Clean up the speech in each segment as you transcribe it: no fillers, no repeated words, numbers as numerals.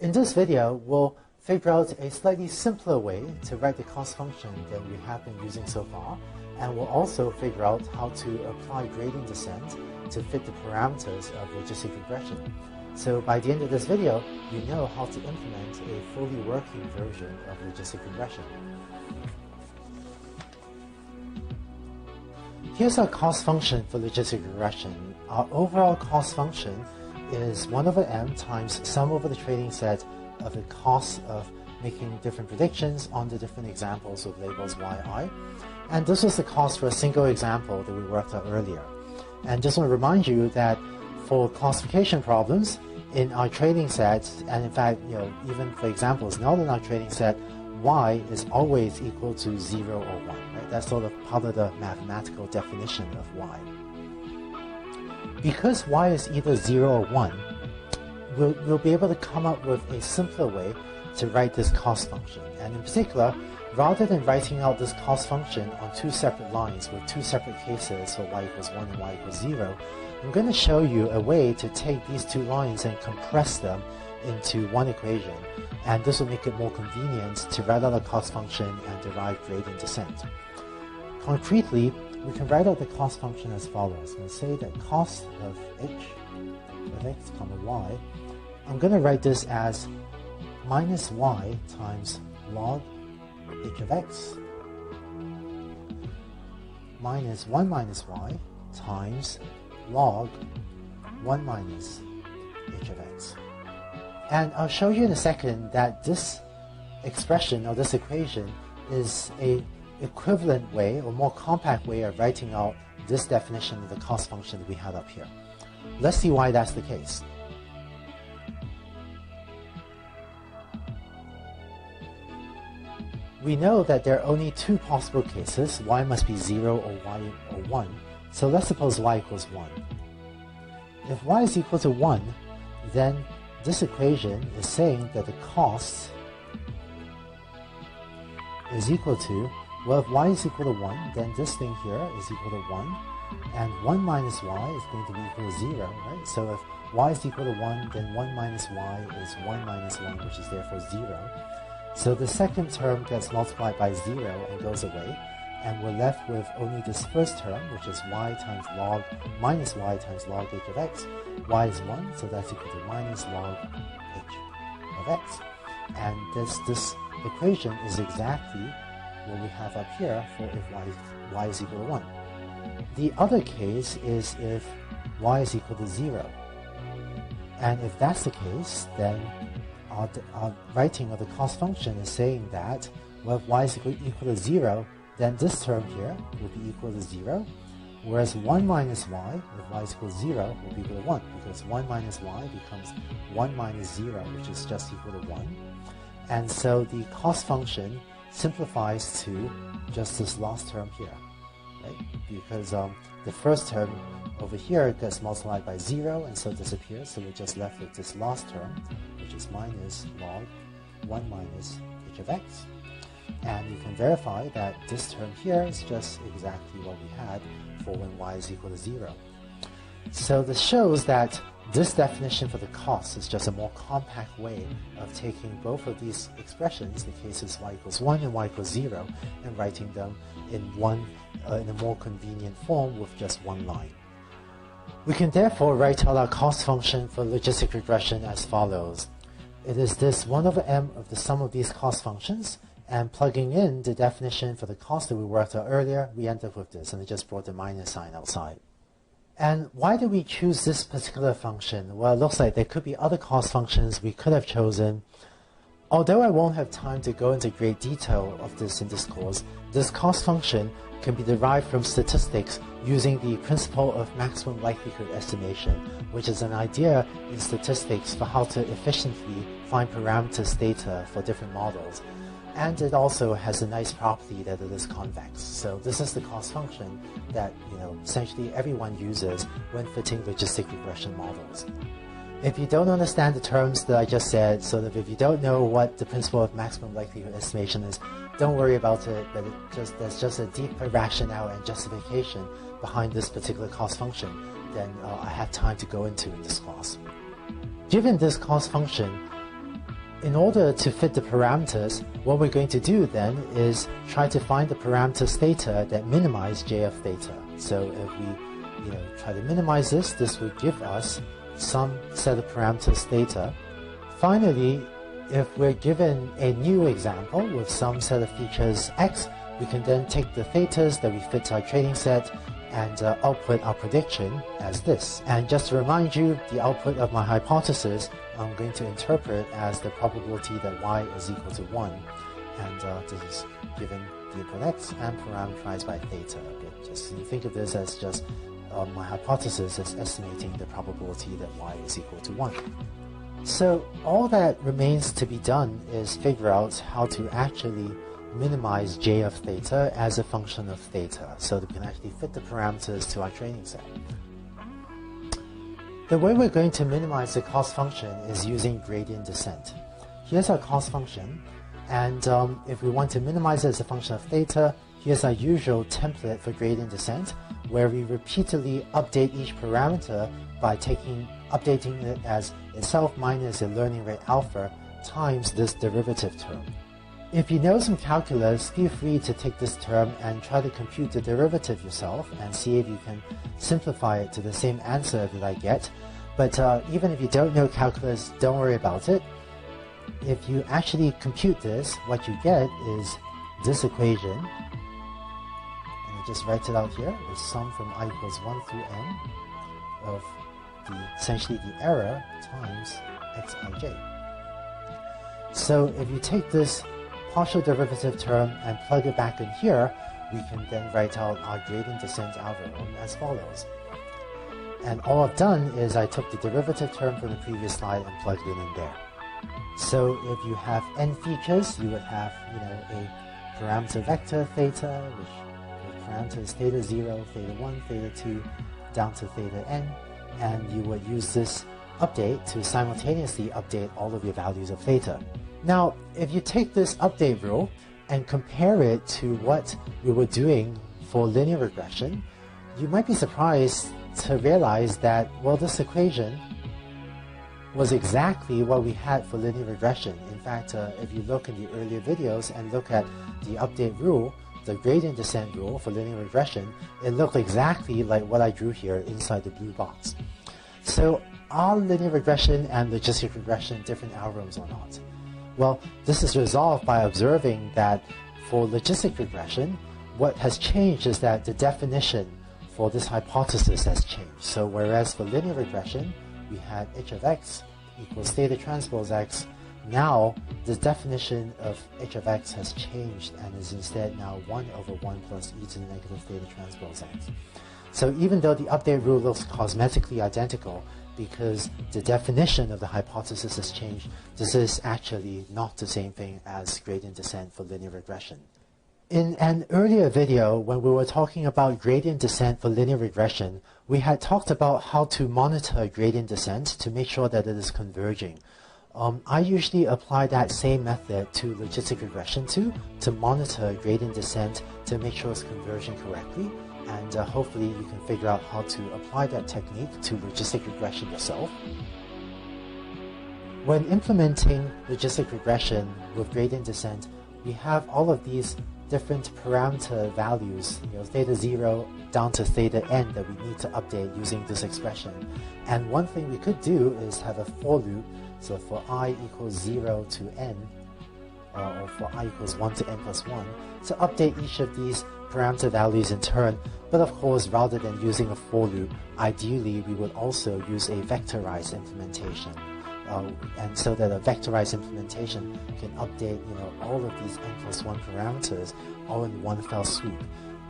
In this video, we'll figure out a slightly simpler way to write the cost function than we have been using so far, and we'll also figure out how to apply gradient descent to fit the parameters of logistic regression. So by the end of this video, you know how to implement a fully working version of logistic regression. Here's our cost function for logistic regression. Our overall cost function is 1 over m times sum over the training set of the cost of making different predictions on the different examples with labels yi. And this was the cost for a single example that we worked out earlier. And just want to remind you that for classification problems in our training set, and in fact, even for examples not in our training set, y is always equal to 0 or 1. Right? That's sort of part of the mathematical definition of y. Because y is either 0 or 1, we'll be able to come up with a simpler way to write this cost function. And in particular, rather than writing out this cost function on 2 separate lines with 2 separate cases for y equals 1 and y equals 0, I'm going to show you a way to take these 2 lines and compress them into one equation. And this will make it more convenient to write out a cost function and derive gradient descent. Concretely, we can write out the cost function as follows. I'm going to say that cost of h of x comma y, I'm going to write this as minus y times log h of x minus 1 minus y times log 1 minus h of x. And I'll show you in a second that this expression or this equation is a equivalent way or more compact way of writing out this definition of the cost function that we had up here. Let's see why that's the case. We know that there are only 2 possible cases, y must be 0 or y or 1, so let's suppose y equals 1. If y is equal to 1, then this equation is saying that the cost is equal to, well, if y is equal to 1, then this thing here is equal to 1, and 1 minus y is going to be equal to 0, right? So if y is equal to 1, then 1 minus y is 1 minus 1, which is therefore 0. So the second term gets multiplied by 0 and goes away, and we're left with only this first term, which is y times log minus y times log h of x. Y is 1, so that's equal to minus log h of x. And this equation is exactly what we have up here for if y is equal to 1. The other case is if y is equal to 0. And if that's the case, then our writing of the cost function is saying that, well, if y is equal to 0, then this term here will be equal to 0, whereas 1 minus y, if y is equal to 0, will be equal to 1, because 1 minus y becomes 1 minus 0, which is just equal to 1. And so the cost function simplifies to just this last term here, right? Because the first term over here gets multiplied by 0 and so disappears, so we're just left with this last term, which is minus log 1 minus h of x. And you can verify that this term here is just exactly what we had for when y is equal to 0. So this shows that this definition for the cost is just a more compact way of taking both of these expressions, the cases y equals 1 and y equals 0, and writing them in a more convenient form with just one line. We can therefore write out our cost function for logistic regression as follows. It is this 1 over m of the sum of these cost functions, and plugging in the definition for the cost that we worked out earlier, we end up with this, and it just brought the minus sign outside. And why did we choose this particular function? Well, it looks like there could be other cost functions we could have chosen. Although I won't have time to go into great detail of this in this course, this cost function can be derived from statistics using the principle of maximum likelihood estimation, which is an idea in statistics for how to efficiently find parameters data for different models. And it also has a nice property that it is convex. So this is the cost function that essentially everyone uses when fitting logistic regression models. If you don't understand the terms that I just said, sort of if you don't know what the principle of maximum likelihood estimation is, don't worry about it, but there's just a deeper rationale and justification behind this particular cost function than I have time to go into in this class. Given this cost function, in order to fit the parameters, what we're going to do then is try to find the parameters theta that minimize j of theta. So if we try to minimize this would give us some set of parameters theta. Finally, if we're given a new example with some set of features x, we can then take the thetas that we fit to our training set and output our prediction as this. And just to remind you, the output of my hypothesis I'm going to interpret as the probability that y is equal to 1. And this is given the input x and parameterized by theta. Okay? Just think of this as just my hypothesis is estimating the probability that y is equal to 1. So all that remains to be done is figure out how to actually minimize j of theta as a function of theta so that we can actually fit the parameters to our training set. The way we're going to minimize the cost function is using gradient descent. Here's our cost function, and if we want to minimize it as a function of theta, here's our usual template for gradient descent, where we repeatedly update each parameter by updating it as itself minus a learning rate alpha times this derivative term. If you know some calculus, feel free to take this term and try to compute the derivative yourself and see if you can simplify it to the same answer that I get. But even if you don't know calculus, don't worry about it. If you actually compute this, what you get is this equation, and I just write it out here, is sum from I equals 1 through n of essentially the error times xij. So if you take this partial derivative term and plug it back in here, we can then write out our gradient descent algorithm as follows. And all I've done is I took the derivative term from the previous slide and plugged it in there. So if you have n features, you would have a parameter vector theta, which the parameter is theta 0, theta 1, theta 2, down to theta n, and you would use this update to simultaneously update all of your values of theta. Now, if you take this update rule and compare it to what we were doing for linear regression, you might be surprised to realize that, well, this equation was exactly what we had for linear regression. In fact, if you look in the earlier videos and look at the update rule, the gradient descent rule for linear regression, it looked exactly like what I drew here inside the blue box. So are linear regression and logistic regression different algorithms or not? Well, this is resolved by observing that for logistic regression, what has changed is that the definition for this hypothesis has changed. So whereas for linear regression, we had h of x equals theta transpose x, now the definition of h of x has changed and is instead now 1 over 1 plus e to the negative theta transpose x. So even though the update rule looks cosmetically identical, because the definition of the hypothesis has changed, this is actually not the same thing as gradient descent for linear regression. In an earlier video, when we were talking about gradient descent for linear regression, we had talked about how to monitor gradient descent to make sure that it is converging. I usually apply that same method to logistic regression too, to monitor gradient descent to make sure it's converging correctly. And hopefully you can figure out how to apply that technique to logistic regression yourself. When implementing logistic regression with gradient descent, we have all of these different parameter values, theta 0 down to theta n that we need to update using this expression. And one thing we could do is have a for loop, so for I equals 0 to n, or for I equals 1 to n plus 1, to update each of these parameter values in turn. But of course, rather than using a for loop, ideally we would also use a vectorized implementation. And so that a vectorized implementation can update all of these n plus 1 parameters all in one fell swoop.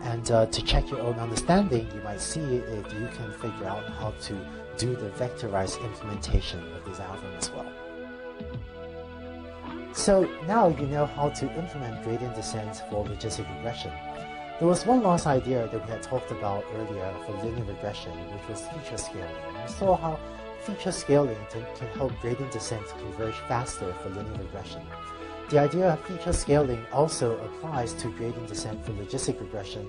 And to check your own understanding, you might see if you can figure out how to do the vectorized implementation of this algorithm as well. So now you know how to implement gradient descent for logistic regression. There was one last idea that we had talked about earlier for linear regression, which was feature scaling. We saw how feature scaling can help gradient descent converge faster for linear regression. The idea of feature scaling also applies to gradient descent for logistic regression,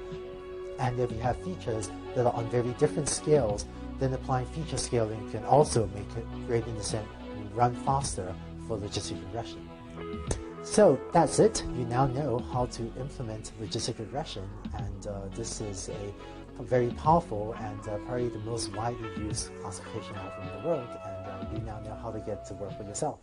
and if you have features that are on very different scales, then applying feature scaling can also make gradient descent run faster for logistic regression. So that's it. You now know how to implement logistic regression, and this is a very powerful and probably the most widely used classification algorithm in the world, and you now know how to get to work for yourself.